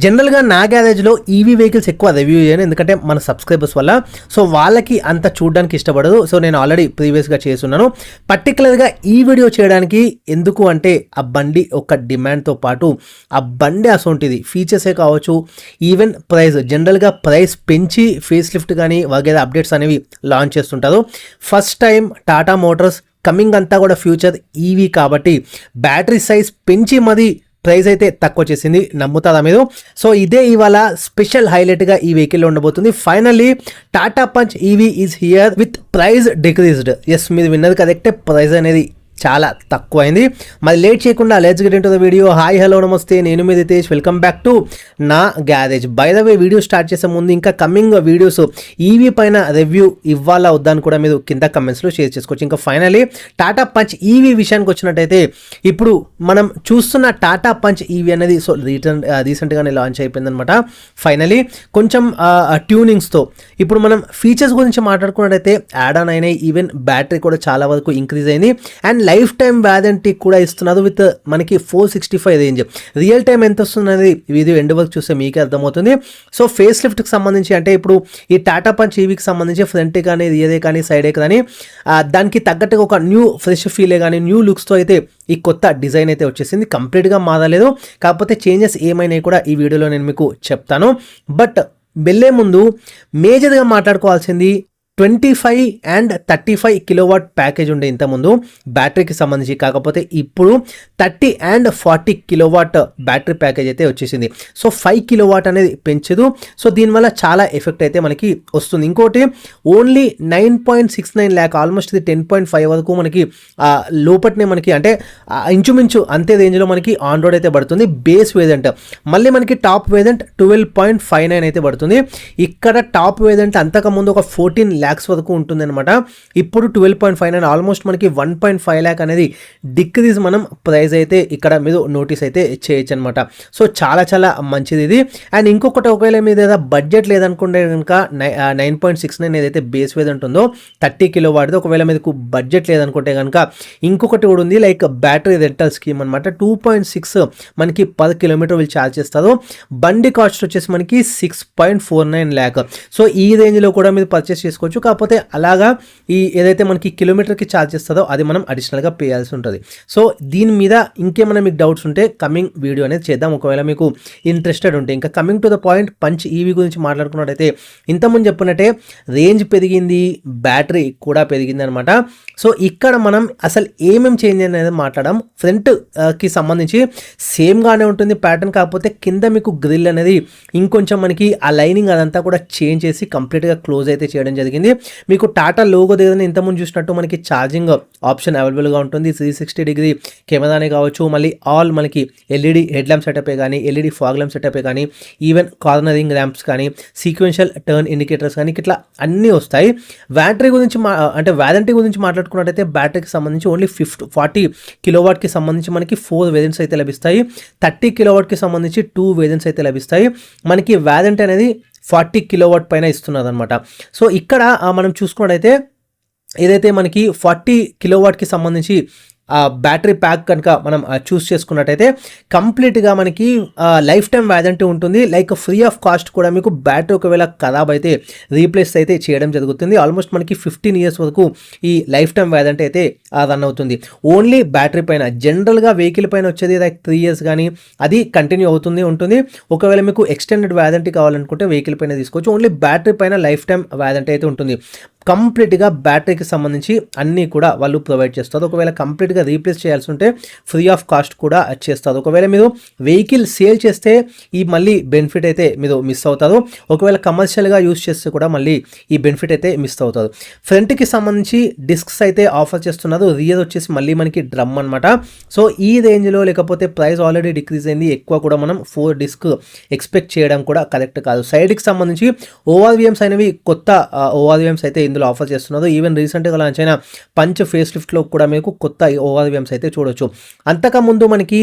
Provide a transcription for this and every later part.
జనరల్గా నా గ్యారేజ్లో EV vehicles ఎక్కువ రివ్యూ చేయను, ఎందుకంటే మన సబ్స్క్రైబర్స్ వల్ల. సో వాళ్ళకి అంత చూడడానికి ఇష్టపడదు. సో నేను ఆల్రెడీ ప్రీవియస్గా చేస్తున్నాను. పర్టికులర్గా ఈ వీడియో చేయడానికి ఎందుకు అంటే ఆ బండి ఒక డిమాండ్తో పాటు ఆ బండి అసొంటిది ఫీచర్సే కావచ్చు, ఈవెన్ ప్రైస్, జనరల్గా ప్రైస్ పెంచి ఫేస్ లిఫ్ట్ కానీ వగేరా అప్డేట్స్ అనేవి లాంచ్ చేస్తుంటారు. First time Tata Motors coming అంతా కూడా ఫ్యూచర్ ఈవీ కాబట్టి బ్యాటరీ సైజ్ పెంచి మరి ప్రైస్ అయితే తక్కువ చేసింది. నమ్ముతారా మీరు? సో ఇదే ఇవాళ స్పెషల్ హైలైట్గా ఈ వెహికల్లో ఉండబోతుంది. Finally Tata punch EV is here with price decreased. Yes, మీరు విన్నది కరెక్టే, ప్రైస్ అనేది చాలా తక్కువైంది. మరి లేట్ చేయకుండా let's get into the video. Hi, hello, నమస్తే, నేను మీ రితేష్. వెల్కమ్ బ్యాక్ టు నా garage. By the way, video start చేసే ముందు ఇంకా కమింగ్ వీడియోస్ ఈవీ పైన రివ్యూ ఇవ్వాలా వద్దని కూడా మీరు కింద కమెంట్స్లో షేర్ చేసుకోవచ్చు. ఇంకా ఫైనలీ టాటా పంచ్ ఈవీ విషయానికి వచ్చినట్టయితే ఇప్పుడు మనం చూస్తున్న టాటా పంచ్ ఈవీ అనేది సో రీసెంట్గానే లాంచ్ అయిపోయిందనమాట. ఫైనలీ కొంచెం ట్యూనింగ్స్తో ఇప్పుడు మనం ఫీచర్స్ గురించి మాట్లాడుకున్నట్టయితే యాడ్ ఆన్ అయినాయి. ఈవెన్ బ్యాటరీ కూడా చాలా వరకు ఇంక్రీజ్ అయింది అండ్ లైఫ్ టైం వారంటీ కూడా ఇస్తున్నారు విత్ మనకి 465 రేంజ్. రియల్ టైం ఎంత వస్తున్నది వీడియో ఎండ్ వరకు చూస్తే మీకే అర్థమవుతుంది. సో ఫేస్ లిఫ్ట్కి సంబంధించి అంటే ఇప్పుడు ఈ టాటా పంచ్ ఈవీకి సంబంధించి ఫ్రంట్ కానీ రియరే కానీ సైడే కానీ దానికి తగ్గట్టుగా ఒక న్యూ ఫ్రెష్ ఫీలే కానీ న్యూ లుక్స్తో అయితే ఈ కొత్త డిజైన్ అయితే వచ్చేసింది. కంప్లీట్గా మారలేదు, కాకపోతే చేంజెస్ ఏమైనాయి కూడా ఈ వీడియోలో నేను మీకు చెప్తాను. బట్ వెళ్ళే ముందు మేజర్గా మాట్లాడుకోవాల్సింది 25 and 35 కిలోవాట్ ప్యాకేజ్ ఉండే ఇంతకుముందు బ్యాటరీకి సంబంధించి. కాకపోతే ఇప్పుడు 30 and 40 కిలోవాట్ బ్యాటరీ ప్యాకేజ్ అయితే వచ్చేసింది. సో 5 కిలోవాట్ అనేది పెంచదు. సో దీనివల్ల చాలా ఎఫెక్ట్ అయితే మనకి వస్తుంది. ఇంకోటి ఓన్లీ 9.69 ల్యాక్, ఆల్మోస్ట్ ఇది 10.5 వరకు మనకి లోపట్నే మనకి అంటే ఇంచుమించు అంతే రేంజ్లో మనకి ఆన్ రోడ్ అయితే పడుతుంది. బేస్ వేరియంట్ మళ్ళీ మనకి టాప్ వేరియంట్ 12.59 అయితే పడుతుంది. ఇక్కడ టాప్ వేరియంట్ అంతకుముందు ఒక 14 lakhs వరకు ఉంటుంది అనమాట. ఇప్పుడు 12.59, ఆల్మోస్ట్ మనకి 1.5 lakh అనేది డిక్రీజ్ మనం ప్రైస్ అయితే ఇక్కడ మీరు నోటీస్ అయితే చేయొచ్చు అనమాట. సో చాలా చాలా మంచిది ఇది. అండ్ ఇంకొకటి, ఒకవేళ మీద ఏదైనా బడ్జెట్ లేదనుకుంటే కనుక 9.69 ఏదైతే బేస్ వేరియంట్ ఉందో 30 కిలోవాట్ది, ఒకవేళ మీకు బడ్జెట్ లేదనుకుంటే కనుక ఇంకొకటి కూడా ఉంది, లైక్ బ్యాటరీ రెంటల్ స్కీమ్ అనమాట. 2.6 మనకి పర్ కిలోమీటర్ వీళ్ళు ఛార్జ్ చేస్తారు. బండి కాస్ట్ వచ్చేసి మనకి 6.49 lakh. సో ఈ రేంజ్లో కూడా మీరు పర్చేస్ చేసుకోవచ్చు. కాకపోతే అలాగా ఈ ఏదైతే మనకి కిలోమీటర్కి ఛార్జ్ చేస్తుందో అది మనం అడిషనల్గా పే చేయాల్సి ఉంటుంది. సో దీని మీద ఇంకేమైనా మీకు డౌట్స్ ఉంటే కమింగ్ వీడియో అనేది చేద్దాం, ఒకవేళ మీకు ఇంట్రెస్టెడ్ ఉంటే. ఇంకా coming to the point, punch EV గురించి మాట్లాడుకున్నట్టయితే ఇంతకుముందు చెప్పినట్టే రేంజ్ పెరిగింది, బ్యాటరీ కూడా పెరిగింది అనమాట. సో ఇక్కడ మనం అసలు ఏమేమి చేంజ్ అనేది మాట్లాడడం. ఫ్రంట్కి సంబంధించి సేమ్గానే ఉంటుంది ప్యాటర్న్, కాకపోతే కింద మీకు గ్రిల్ అనేది ఇంకొంచెం మనకి ఆ లైనింగ్ అదంతా కూడా చేంజ్ చేసి కంప్లీట్గా క్లోజ్ అయితే చేయడం జరిగింది. మీకు టాటా లోగో దగ్గర ఇంతకుముందు చూసినట్టు మనకి ఛార్జింగ్ ఆప్షన్ అవైలబుల్గా ఉంటుంది. 360 డిగ్రీ కెమెరానే కావచ్చు, మళ్ళీ ఆల్ మనకి ఎల్ఈడి హెడ్ ల్యాంప్ సెటపే కానీ, ఎల్ఈడి ఫాగ్ ల్యాంప్ సెటపే కానీ, ఈవెన్ కార్నరింగ్ ల్యాంప్స్ కానీ, సీక్వెన్షియల్ టర్న్ ఇండికేటర్స్ కానీ, ఇట్లా అన్నీ వస్తాయి. బ్యాటరీ గురించి అంటే వారంటీ గురించి మాట్లాడుకున్నట్టయితే బ్యాటరీకి సంబంధించి ఓన్లీ 40 కిలోవాట్కి సంబంధించి మనకి 4 వేరియంట్స్ అయితే లభిస్తాయి. 30 కిలోవాట్కి సంబంధించి 2 వేరియంట్స్ అయితే లభిస్తాయి. మనకి వారంటీ అనేది 40 కిలోవాట్ పైన ఇస్తున్నది అనమాట. సో ఇక్కడ మనం చూసుకున్నట్టయితే ఏదైతే మనకి 40 కిలోవాట్కి సంబంధించి బ్యాటరీ ప్యాక్ కనుక మనం చూస్ చేసుకున్నట్టయితే కంప్లీట్గా మనకి లైఫ్ టైం వారంటీ ఉంటుంది. లైక్ ఫ్రీ ఆఫ్ కాస్ట్ కూడా మీకు బ్యాటరీ ఒకవేళ ఖరాబ్ అయితే రీప్లేస్ అయితే చేయడం జరుగుతుంది. ఆల్మోస్ట్ మనకి 15 years వరకు ఈ లైఫ్ టైం వారంటీ అయితే రన్ అవుతుంది ఓన్లీ బ్యాటరీ పైన. జనరల్గా వెహికల్ పైన వచ్చేది లైక్ 3 years కానీ అది కంటిన్యూ అవుతుంది ఉంటుంది. ఒకవేళ మీకు ఎక్స్టెండెడ్ వారంటీ కావాలనుకుంటే వెహికల్ పైన తీసుకోవచ్చు. ఓన్లీ బ్యాటరీ పైన లైఫ్ టైం వారంటీ అయితే ఉంటుంది. కంప్లీట్గా బ్యాటరీకి సంబంధించి అన్నీ కూడా వాళ్ళు ప్రొవైడ్ చేస్తారు. ఒకవేళ కంప్లీట్గా రీప్లేస్ చేయాల్సి ఉంటే ఫ్రీ ఆఫ్ కాస్ట్ కూడా చేస్తారు. ఒకవేళ మీరు వెహికల్ సేల్ చేస్తే ఈ మళ్ళీ బెనిఫిట్ అయితే మీరు మిస్ అవుతారు. ఒకవేళ కమర్షియల్గా యూజ్ చేస్తే కూడా మళ్ళీ ఈ బెనిఫిట్ అయితే మిస్ అవుతారు. ఫ్రంట్కి సంబంధించి డిస్క్స్ అయితే ఆఫర్ చేస్తున్నారు. రియర్ వచ్చేసి మళ్ళీ మనకి డ్రమ్ అనమాట. సో ఈ రేంజ్లో లేకపోతే ప్రైస్ ఆల్రెడీ డిక్రీజ్ అయింది. ఎక్కువ కూడా మనం 4 డిస్క్ ఎక్స్పెక్ట్ చేయడం కూడా కరెక్ట్ కాదు. సైడ్కి సంబంధించి ఓఆర్విఎమ్స్ అనేవి కొత్త ఓఆర్విఎమ్స్ అయితే ఇందులో ఇందులో ఆఫర్ చేస్తున్నారు. ఈవెన్ రీసెంట్గా లాంచ్ అయిన పంచ్ ఫేస్ లిఫ్ట్లో కూడా మీకు కొత్త ఓఆర్వీఎమ్స్ అయితే చూడొచ్చు. అంతకుముందు మనకి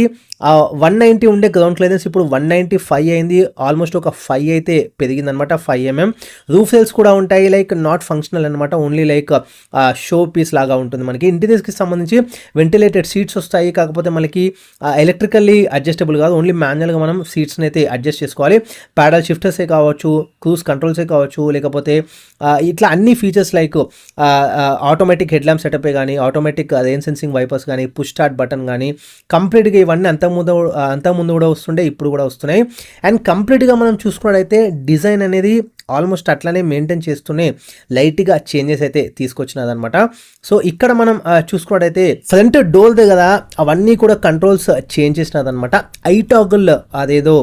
190 ఉండే గ్రౌండ్ క్లియరెన్స్ ఇప్పుడు 195 అయింది. ఆల్మోస్ట్ ఒక 5 అయితే పెరిగిందనమాట, 5 mm. రూఫ్ సెల్స్ కూడా ఉంటాయి, లైక్ నాట్ ఫంక్షనల్ అనమాట, ఓన్లీ లైక్ షో పీస్ లాగా ఉంటుంది. మనకి ఇంటీరియర్స్కి సంబంధించి వెంటిలేటెడ్ సీట్స్ వస్తాయి, కాకపోతే మనకి ఎలక్ట్రికల్లీ అడ్జస్టబుల్ కాదు, ఓన్లీ మాన్యువల్గా మనం సీట్స్ని అయితే అడ్జస్ట్ చేసుకోవాలి. ప్యాడల్ షిఫ్టర్సే కావచ్చు, క్రూజ్ కంట్రోల్సే కావచ్చు, లేకపోతే ఇట్లా అన్ని features like automatic head lamp సెటపే కానీ, ఆటోమేటిక్ రెయిన్ సెన్సింగ్ వైపర్స్ కానీ, పుష్ స్టార్ట్ బటన్ కానీ, కంప్లీట్గా ఇవన్నీ అంతకుముందు కూడా వస్తుండే, ఇప్పుడు కూడా వస్తున్నాయి. అండ్ కంప్లీట్గా మనం చూసుకున్నట్టయితే డిజైన్ అనేది ఆల్మోస్ట్ అట్లానే మెయింటైన్ చేస్తూనే లైట్గా చేంజెస్ అయితే తీసుకొచ్చినదనమాట. సో ఇక్కడ మనం చూసుకున్నట్టయితే ఫ్రంట్ డోర్ కదా అవన్నీ కూడా కంట్రోల్స్ చేంజ్ చేసినదనమాట. ఐటాగుల్ అదేదో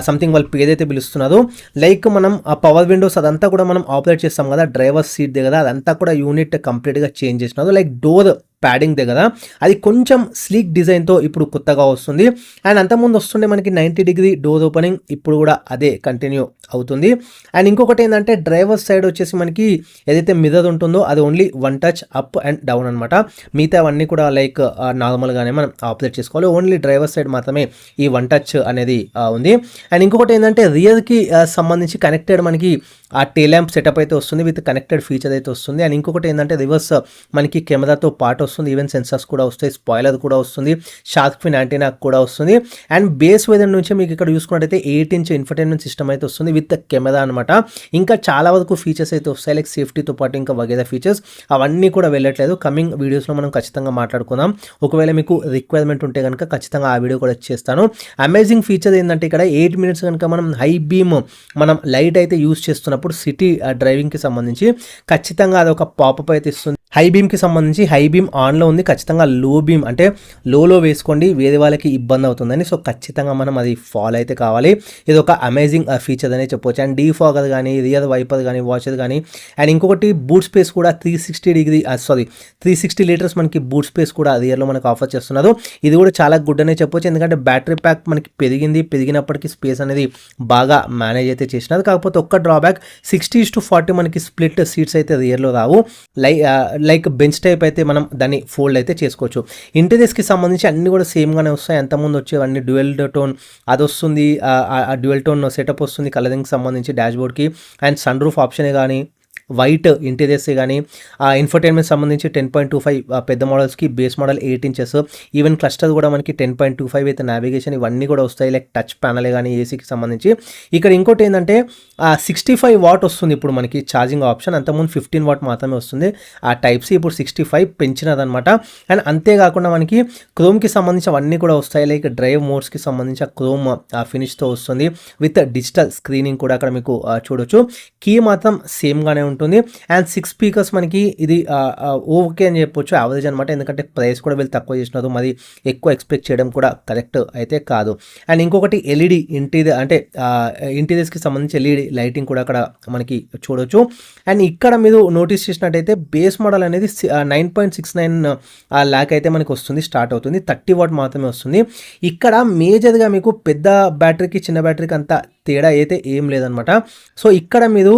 సంథింగ్ వాళ్ళు ఏదైతే పిలుస్తున్నారో, లైక్ మనం పవర్ విండోస్ అదంతా కూడా మనం ఆపరేట్ చేస్తాం కదా, డ్రైవర్ సీట్ దగ్గర అదంతా కూడా యూనిట్ కంప్లీట్గా చేంజ్ చేసినారు. లైక్ డోర్ ప్యాడింగ్ దగ్గర అది కొంచెం స్లీక్ డిజైన్తో ఇప్పుడు కొత్తగా వస్తుంది. అండ్ అంతకుముందు వస్తుండే మనకి 90 degree డోర్ ఓపెనింగ్, ఇప్పుడు కూడా అదే కంటిన్యూ అవుతుంది. అండ్ ఇంకొకటి ఏంటంటే డ్రైవర్ సైడ్ వచ్చేసి మనకి ఏదైతే మిర్రర్ ఉంటుందో అది only 1 touch up and down అనమాట. మిగతా అవన్నీ కూడా లైక్ నార్మల్గానే మనం ఆపరేట్ చేసుకోవాలి, ఓన్లీ డ్రైవర్ సైడ్ మాత్రమే ఈ 1 touch అనేది ఉంది. అండ్ ఇంకొకటి ఏంటంటే రియర్కి సంబంధించి కనెక్టెడ్ మనకి ఆ టెయిల్ ల్యాంప్ సెటప్ అయితే వస్తుంది, విత్ కనెక్టెడ్ ఫీచర్ అయితే వస్తుంది. అండ్ ఇంకొకటి ఏంటంటే రివర్స్ మనకి కెమెరాతో పాటు వస్తుంది, ఈవెన్ సెన్సార్స్ కూడా వస్తాయి, స్పాయిలర్ కూడా వస్తుంది, షార్క్ ఫిన్ యాంటీనా కూడా వస్తుంది. అండ్ బేస్ వెదర్ నుంచి మీకు ఇక్కడ చూసుకున్నట్టయితే 8-inch ఇన్ఫర్టైన్మెంట్ సిస్టమ్ అయితే వస్తుంది విత్ కెమెరా అనమాట. ఇంకా చాలా వరకు ఫీచర్స్ అయితే వస్తాయి, లైక్ సేఫ్టీతో పాటు ఇంకా వగేరా ఫీచర్స్ అవన్నీ కూడా వెళ్ళట్లేదు. కమింగ్ వీడియోస్లో మనం ఖచ్చితంగా మాట్లాడుకుందాం. ఒకవేళ మీకు రిక్వైర్మెంట్ ఉంటే కనుక ఖచ్చితంగా ఆ వీడియో కూడా చేస్తాను. అమేజింగ్ ఫీచర్ ఏంటంటే ఇక్కడ 8 minutes కనుక మనం హై బీమ్ మనం లైట్ అయితే యూజ్ చేస్తున్నప్పుడు సిటీ డ్రైవింగ్కి సంబంధించి ఖచ్చితంగా అది ఒక పాపప్ అయితే ఇస్తుంది. హై బీమ్కి సంబంధించి హై బీమ్ ఆన్లో ఉంది, ఖచ్చితంగా లో బీమ్ అంటే లోలో వేసుకోండి, వేరే వాళ్ళకి ఇబ్బంది అవుతుందని. సో ఖచ్చితంగా మనం అది ఫాలో అయితే కావాలి. ఇది ఒక అమేజింగ్ ఫీచర్ అనే చెప్పవచ్చు. అండ్ డీఫాగర్ కానీ, రియర్ వైపర్ కానీ, వాచర్ కానీ, అండ్ ఇంకొకటి బూట్ స్పేస్ కూడా 360 liters మనకి బూట్ స్పేస్ కూడా రియర్లో మనకు ఆఫర్ చేస్తున్నారు. ఇది కూడా చాలా గుడ్ అనే చెప్పొచ్చు, ఎందుకంటే బ్యాటరీ ప్యాక్ మనకి పెరిగినప్పటికీ స్పేస్ అనేది బాగా మేనేజ్ అయితే చేసినది. కాకపోతే ఒక్క డ్రాబ్యాక్ 60:40 మనకి స్ప్లిట్ సీట్స్ అయితే రియర్లో రావు, లైక్ బెంచ్ టైప్ అయితే మనం దాన్ని ఫోల్డ్ అయితే చేసుకోవచ్చు. ఇంటీరియర్స్కి సంబంధించి అన్ని కూడా సేమ్గానే వస్తాయి. ఎంతమంది వచ్చేవన్నీ డ్యూయల్ టోన్ అది వస్తుంది, ఆ డ్యూయల్ టోన్ సెటప్ వస్తుంది కలరింగ్కి సంబంధించి డాష్బోర్డ్కి. అండ్ సన్ రూఫ్ ఆప్షనే కానీ, వైట్ ఇంటీరియర్స్ కానీ, ఆ ఇన్ఫర్టైన్మెంట్ సంబంధించి 10.25 పెద్ద మోడల్స్కి, base model 8 inches, even cluster కూడా మనకి 10.25 అయితే నావిగేషన్ ఇవన్నీ కూడా వస్తాయి, లైక్ టచ్ ప్యానలే కానీ ఏసీకి సంబంధించి. ఇక్కడ ఇంకోటి ఏంటంటే 65 watt వస్తుంది ఇప్పుడు మనకి ఛార్జింగ్ ఆప్షన్, అంతకుముందు 15 watt మాత్రమే వస్తుంది. ఆ టైప్ సి ఇప్పుడు 65 పెంచినదనమాట. అండ్ అంతేకాకుండా మనకి క్రోమ్కి సంబంధించి అవన్నీ కూడా వస్తాయి, లైక్ డ్రైవ్ మోడ్స్కి సంబంధించి ఆ క్రోమ్ ఫినిష్తో వస్తుంది విత్ డిజిటల్ స్క్రీనింగ్ కూడా అక్కడ మీకు చూడొచ్చు. కీ మాత్రం సేమ్గానే ఉంటుంది. అండ్ 6 speakers మనకి ఇది ఓకే అని చెప్పొచ్చు, యావరేజ్ అనమాట, ఎందుకంటే ప్రైస్ కూడా వీళ్ళు తక్కువ చేసినారు, మరి ఎక్కువ ఎక్స్పెక్ట్ చేయడం కూడా కరెక్ట్ అయితే కాదు. అండ్ ఇంకొకటి ఎల్ఈడి ఇంటీరియర్స్కి సంబంధించి ఎల్ఈడి లైటింగ్ కూడా అక్కడ మనకి చూడొచ్చు. అండ్ ఇక్కడ మీరు నోటీస్ చేసినట్టయితే బేస్ మోడల్ అనేది 9.69 lakh అయితే మనకి వస్తుంది, స్టార్ట్ అవుతుంది, 30 watt మాత్రమే వస్తుంది. ఇక్కడ మేజర్గా మీకు పెద్ద బ్యాటరీకి చిన్న బ్యాటరీకి అంత తేడా అయితే ఏం లేదనమాట. సో ఇక్కడ మీరు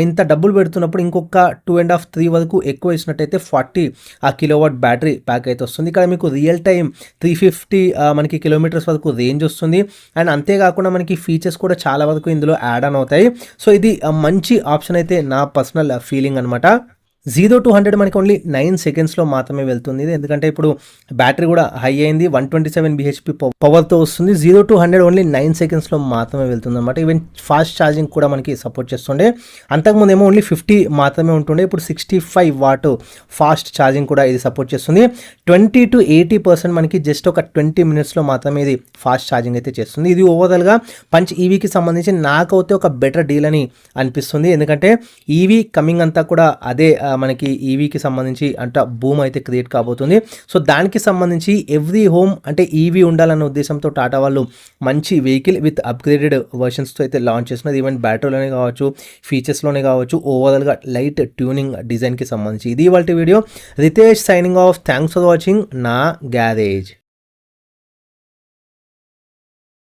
ఇంత డబ్బులు పెడుతున్నప్పుడు ఇంకొక 2.5-3 వరకు ఎక్కువ ఇచ్చినట్టయితే 40 kilowatt బ్యాటరీ ప్యాక్ అయితే వస్తుంది. ఇక్కడ మీకు రియల్ టైం 350 మనకి kilometers వరకు రేంజ్ వస్తుంది. అండ్ అంతేకాకుండా మనకి ఫీచర్స్ కూడా చాలా వరకు ఇందులో యాడ్ ఆన్ అవుతాయి. సో ఇది మంచి ఆప్షన్ అయితే నా పర్సనల్ ఫీలింగ్ అనమాట. 0-100 మనకి ఓన్లీ 9 secondsలో మాత్రమే వెళ్తుంది, ఎందుకంటే ఇప్పుడు బ్యాటరీ కూడా హై అయింది, 127 bhp పవర్తో వస్తుంది. 0-100 ఓన్లీ 9 secondsలో మాత్రమే వెళ్తుంది అనమాట. ఈవెన్ ఫాస్ట్ ఛార్జింగ్ కూడా మనకి సపోర్ట్ చేస్తుండే, అంతకుముందు ఏమో ఓన్లీ 50 మాత్రమే ఉంటుండే, ఇప్పుడు 65 watt ఫాస్ట్ ఛార్జింగ్ కూడా ఇది సపోర్ట్ చేస్తుంది. 20-80% మనకి జస్ట్ ఒక 20 minutesలో మాత్రమే ఇది ఫాస్ట్ ఛార్జింగ్ అయితే చేస్తుంది. ఇది ఓవరాల్గా పంచ్ ఈవీకి సంబంధించి నాకైతే ఒక బెటర్ డీల్ అని అనిపిస్తుంది, ఎందుకంటే ఈవీ కమింగ్ అంతా కూడా అదే మనకి ఈవీకి సంబంధించి అంట బూమ్ అయితే క్రియేట్ కాబోతుంది. సో దానికి సంబంధించి ఎవ్రీ హోమ్ అంటే ఈవీ ఉండాలన్న ఉద్దేశంతో టాటా వాళ్ళు మంచి వెహికల్ విత్ అప్గ్రేడెడ్ వర్షన్స్తో అయితే లాంచ్ చేస్తున్నది. ఈవెన్ బ్యాటరీలోనే కావచ్చు, ఫీచర్స్లోనే కావచ్చు, ఓవరాల్గా లైట్ ట్యూనింగ్ డిజైన్కి సంబంధించి. ఇది వాళ్ళ video. Ritesh signing off. Thanks for watching నా గ్యారేజ్.